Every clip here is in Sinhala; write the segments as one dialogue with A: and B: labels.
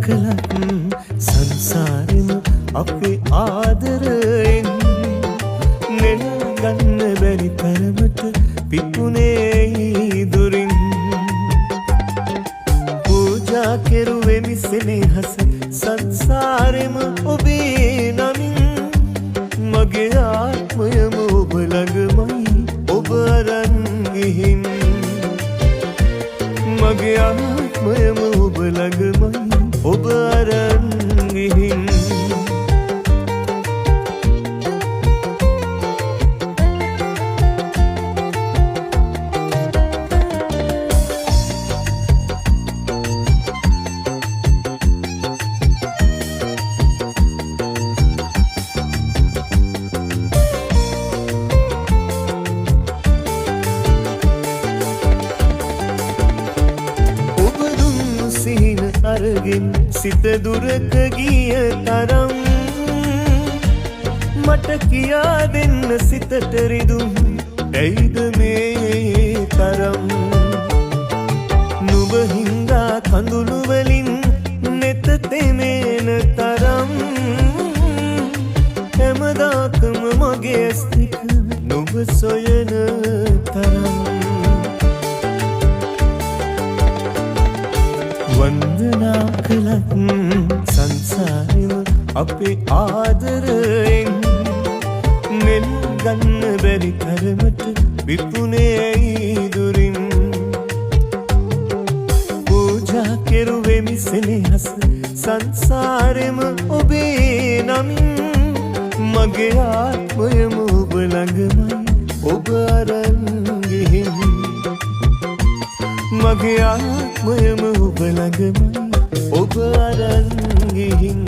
A: කළත් සංසාරෙම අපේ ආදරයෙන් නෙල ගන්න බැරි තරමට පිපුනේ දුරින් පූජා කෙරුවේ මිසෙනෙහස සංසාරෙම ඔබේ නමින් මගේ ආත්මයම ඔබ ළඟමයි ඔබ අරන් ගිහින් මගේ ආත්මයම ඔබ ළඟමයි ඔබ අරන් ගිහින් අරගෙන සිත දුරක ගිය තරම් මට කියා දෙන්න සිතට රිදුම් ඇයිද මේ තරම් නුඹ හින්දා කඳුළු වලින් නෙත තෙමෙන තරම් හැමදාකම මගේ ඇස් දෙක නුඹ සොයන තරම් වන්දනා කළත් සංසාරෙම අපේ ආදරයෙන් නෙල් ගන්න බැරි තරමට විපුනේ දුරින් පූජා කෙරුවේ මිසෙනෙහස සංසාරෙම ඔබේ නමින් මගේ ආත්මයම ඔබ ළඟමයි ඔබ අරන් ගිහින් මගේ ආත්මයම ඔබ ළඟමයි ඔබ අරන් ගිහින්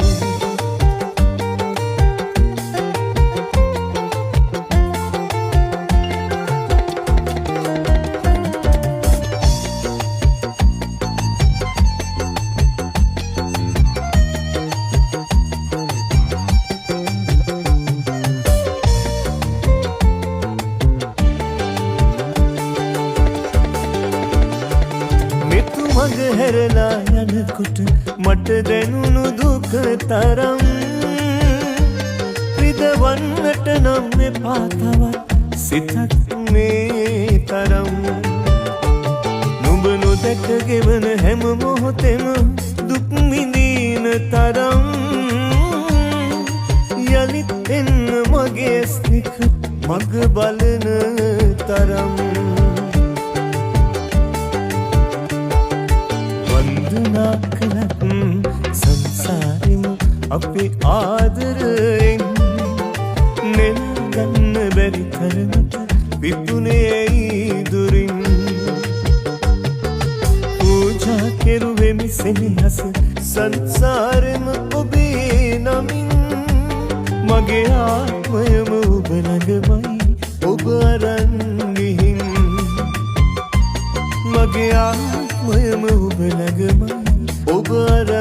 A: මග හැරලා යනකොට මට දැනුණු දුක තරම් රිදවන්නට නම් එපා තවත් සිතක් මේ තරම් නුඹ නොදැක ගෙවන හැම මොහොතෙම දුක් විඳින තරම් යලිත් එන්න මගේ ඇස් දෙක මග බලන තරම් වන්දනා කළත් සංසාරෙම අපේ ආදරයෙන් නෙල් ගන්න බැරි තරමට විපුනේ දුරින් පූජා කෙරුවේ මිසෙනෙහස සංසාරෙම ඔබේ නමින් මගේ ආත්මයම ඔබ ළඟමයි ඔබ අරන් ගිහින් මගේ ආත්මයම ඔබ ළඟමයි ඔබ අරන්